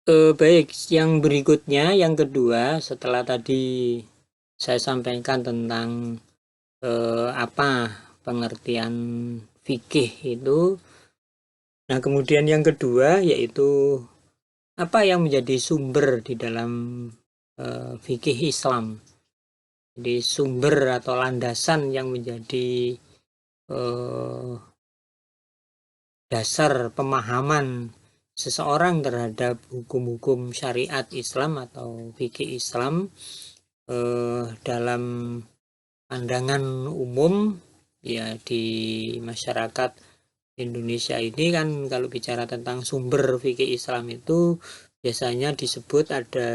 Baik, yang berikutnya, yang kedua, setelah tadi saya sampaikan tentang apa pengertian fikih itu. Nah, kemudian yang kedua yaitu apa yang menjadi sumber di dalam fikih Islam. Jadi sumber atau landasan yang menjadi eh, dasar pemahaman seseorang terhadap hukum-hukum syariat Islam atau fikih Islam dalam pandangan umum ya di masyarakat Indonesia ini. Kan kalau bicara tentang sumber fikih Islam itu biasanya disebut ada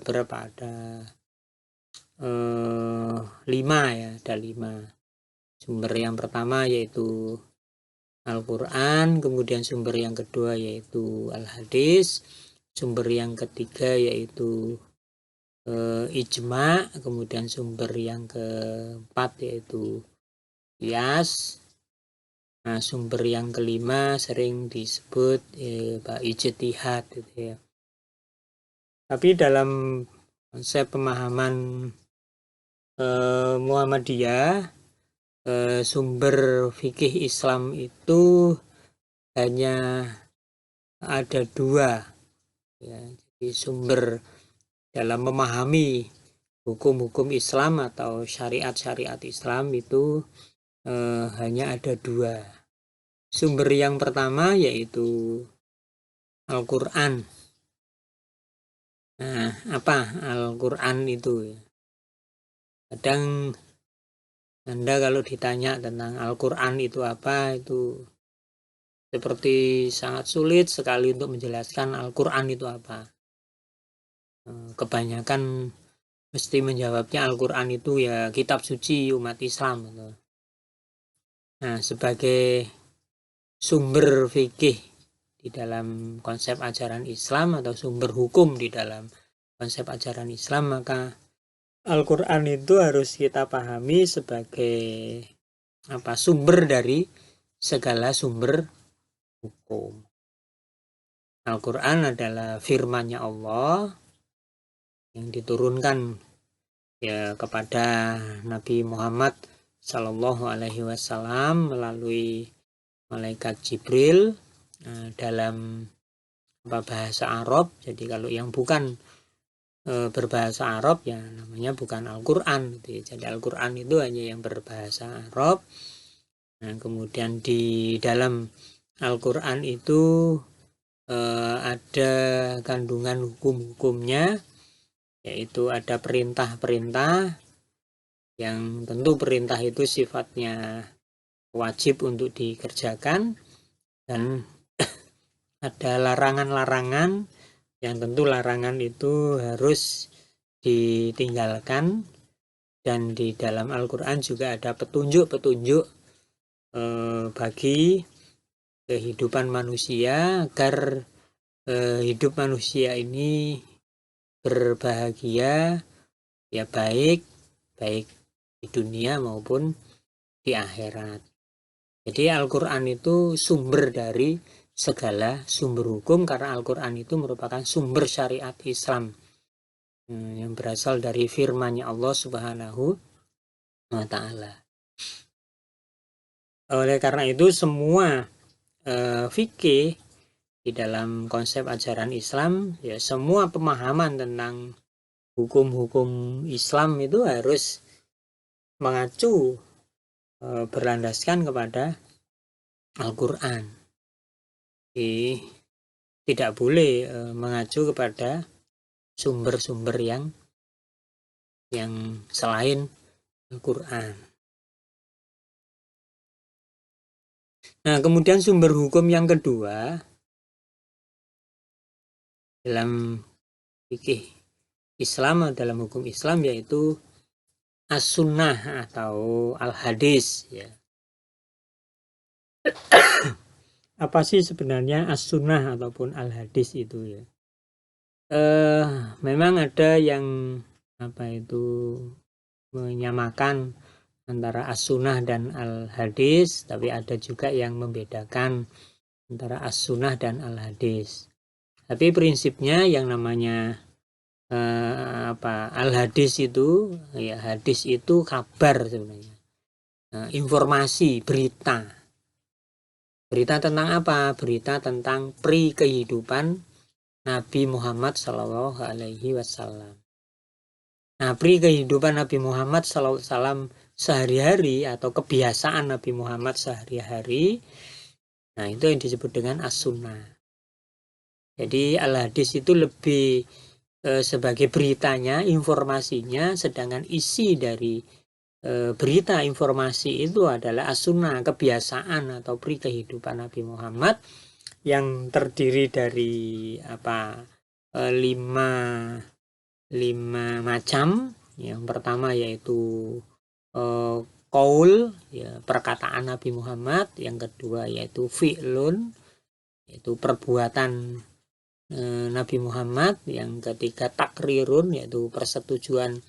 berapa, ada 5 ya, ada 5 sumber. Yang pertama yaitu Al-Quran, kemudian sumber yang kedua yaitu Al-Hadis, sumber yang ketiga yaitu Ijma, kemudian sumber yang keempat yaitu Qiyas. Nah, sumber yang kelima sering disebut ijtihad gitu ya. Tapi dalam konsep pemahaman Muhammadiyah, sumber fikih Islam itu hanya ada 2 ya. Jadi sumber dalam memahami hukum-hukum Islam atau syariat-syariat Islam itu hanya ada 2. Sumber yang pertama yaitu Al-Quran. Nah, apa Al-Quran itu ya? Kadang Anda kalau ditanya tentang Al-Quran itu apa, itu seperti sangat sulit sekali untuk menjelaskan Al-Quran itu apa. Kebanyakan mesti menjawabnya Al-Quran itu ya kitab suci umat Islam gitu. Nah, sebagai sumber fikih di dalam konsep ajaran Islam atau sumber hukum di dalam konsep ajaran Islam, maka Al-Quran itu harus kita pahami sebagai sumber dari segala sumber hukum. Al-Quran adalah firman-Nya Allah yang diturunkan ya kepada Nabi Muhammad Sallallahu Alaihi Wasallam melalui malaikat Jibril dalam bahasa Arab. Jadi kalau yang bukan berbahasa Arab ya namanya bukan Al-Quran gitu ya. Jadi Al-Quran itu hanya yang berbahasa Arab. Nah, kemudian di dalam Al-Quran itu ada kandungan hukum-hukumnya, yaitu ada perintah-perintah yang tentu perintah itu sifatnya wajib untuk dikerjakan, dan ada larangan-larangan yang tentu larangan itu harus ditinggalkan. Dan di dalam Al-Quran juga ada petunjuk-petunjuk bagi kehidupan manusia agar hidup manusia ini berbahagia ya, baik di dunia maupun di akhirat. Jadi Al-Quran itu sumber dari segala sumber hukum, karena Al-Quran itu merupakan sumber syariat Islam yang berasal dari firman-Nya Allah Subhanahu wa Ta'ala. Oleh karena itu semua fikih di dalam konsep ajaran Islam ya, semua pemahaman tentang hukum-hukum Islam itu harus mengacu berlandaskan kepada Al-Quran. Jadi tidak boleh mengacu kepada sumber-sumber yang selain Al-Quran. Nah, kemudian sumber hukum yang kedua dalam fikih Islam, dalam hukum Islam, yaitu As-Sunnah atau Al-Hadis ya. Apa sih sebenarnya As-Sunnah ataupun Al-Hadis itu ya? Memang ada yang menyamakan antara As-Sunnah dan Al-Hadis, tapi ada juga yang membedakan antara As-Sunnah dan Al-Hadis. Tapi prinsipnya yang namanya al-hadis itu, ya hadis itu kabar sebenarnya, informasi, berita tentang apa? Berita tentang kehidupan Nabi Muhammad Shallallahu Alaihi Wasallam. Nah, kehidupan Nabi Muhammad Shallallahu Alaihi Wasallam sehari-hari atau kebiasaan Nabi Muhammad sehari-hari, nah itu yang disebut dengan as-sunnah. Jadi al-hadis itu lebih sebagai beritanya, informasinya, sedangkan isi dari berita informasi itu adalah as-sunnah, kebiasaan atau kehidupan Nabi Muhammad yang terdiri dari lima macam. Yang pertama yaitu qaul, ya perkataan Nabi Muhammad. Yang kedua yaitu fi'lun, yaitu perbuatan Nabi Muhammad. Yang ketiga takrirun, yaitu persetujuan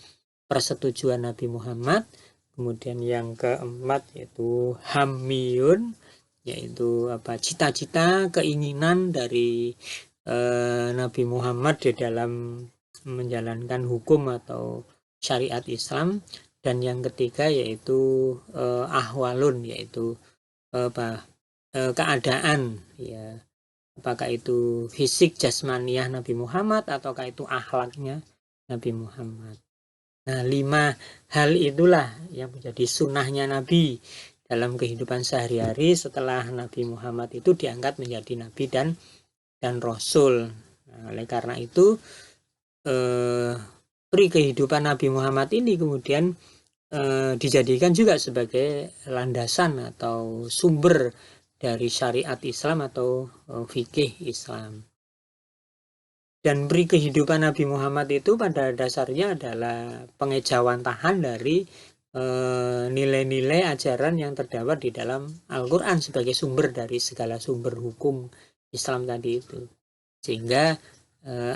Nabi Muhammad. Kemudian yang keempat yaitu hamiyun, yaitu cita-cita, keinginan dari Nabi Muhammad di dalam menjalankan hukum atau syariat Islam. Dan yang ketiga yaitu ahwalun, yaitu keadaan, ya apakah itu fisik jasmaniah Nabi Muhammad ataukah itu akhlaknya Nabi Muhammad. Nah, 5 hal itulah yang menjadi sunnahnya Nabi dalam kehidupan sehari-hari setelah Nabi Muhammad itu diangkat menjadi Nabi dan Rasul. Nah, oleh karena itu kehidupan Nabi Muhammad ini kemudian dijadikan juga sebagai landasan atau sumber dari syariat Islam atau fikih Islam. Dan kehidupan Nabi Muhammad itu pada dasarnya adalah pengejawantahan dari nilai-nilai ajaran yang terdapat di dalam Al-Quran sebagai sumber dari segala sumber hukum Islam tadi itu. Sehingga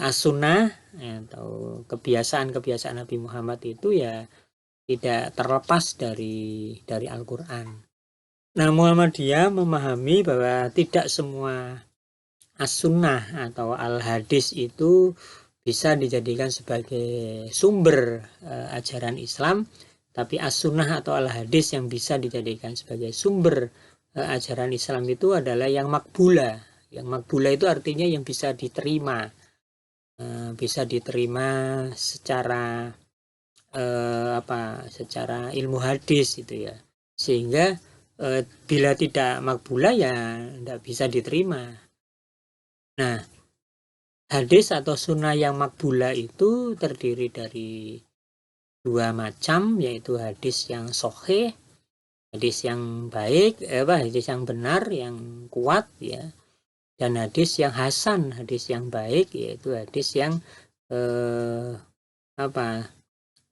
as-sunnah atau kebiasaan Nabi Muhammad itu ya tidak terlepas dari Al-Quran. Nah, Muhammadiyah memahami bahwa tidak semua as-sunnah atau al-hadis itu bisa dijadikan sebagai sumber ajaran Islam, tapi as-sunnah atau al-hadis yang bisa dijadikan sebagai sumber ajaran Islam itu adalah yang makbula. Yang makbula itu artinya yang bisa diterima, secara secara ilmu hadis itu ya. Sehingga bila tidak makbula ya tidak bisa diterima. Nah, hadis atau sunnah yang makbula itu terdiri dari 2 macam, yaitu hadis yang sahih, hadis yang baik, hadis yang benar, yang kuat ya, dan hadis yang hasan, hadis yang baik, yaitu hadis yang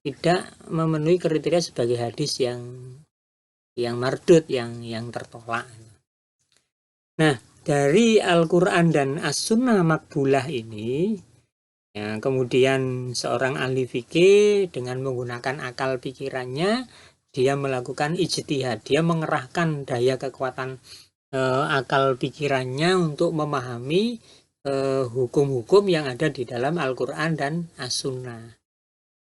tidak memenuhi kriteria sebagai hadis yang mardud, yang tertolak. Nah, dari Al-Quran dan As-Sunnah makbulah ini, ya, kemudian seorang ahli fikih dengan menggunakan akal pikirannya, dia melakukan ijtihad, dia mengerahkan daya kekuatan akal pikirannya untuk memahami hukum-hukum yang ada di dalam Al-Quran dan As-Sunnah.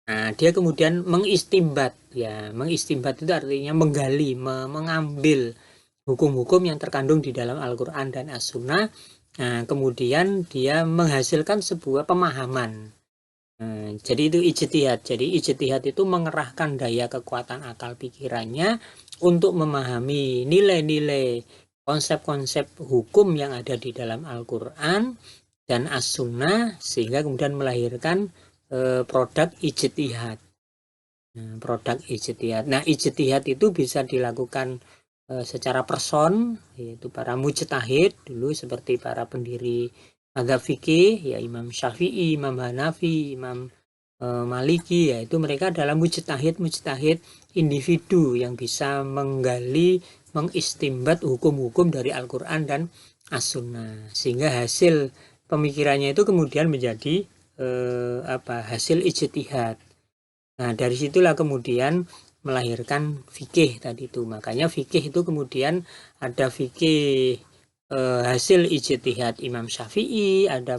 Nah, dia kemudian mengistimbat, ya, mengistimbat itu artinya menggali, mengambil hukum-hukum yang terkandung di dalam Al-Quran dan As-Sunnah. Nah, kemudian dia menghasilkan sebuah pemahaman. Nah, jadi itu ijtihad. Jadi ijtihad itu mengerahkan daya kekuatan akal pikirannya untuk memahami nilai-nilai, konsep-konsep hukum yang ada di dalam Al-Quran dan As-Sunnah, sehingga kemudian melahirkan produk ijtihad. Produk ijtihad. Nah, ijtihad itu bisa dilakukan secara person, yaitu para mujtahid dulu seperti para pendiri mazhab fikih, ya Imam Syafi'i, Imam Hanafi, Imam Maliki, yaitu mereka adalah mujtahid individu yang bisa menggali, mengistimbat hukum-hukum dari Al-Quran dan As-Sunnah, sehingga hasil pemikirannya itu kemudian menjadi hasil ijtihad. Nah, dari situlah kemudian melahirkan fikih tadi itu. Makanya fikih itu kemudian ada fikih hasil ijtihad Imam Syafi'i, ada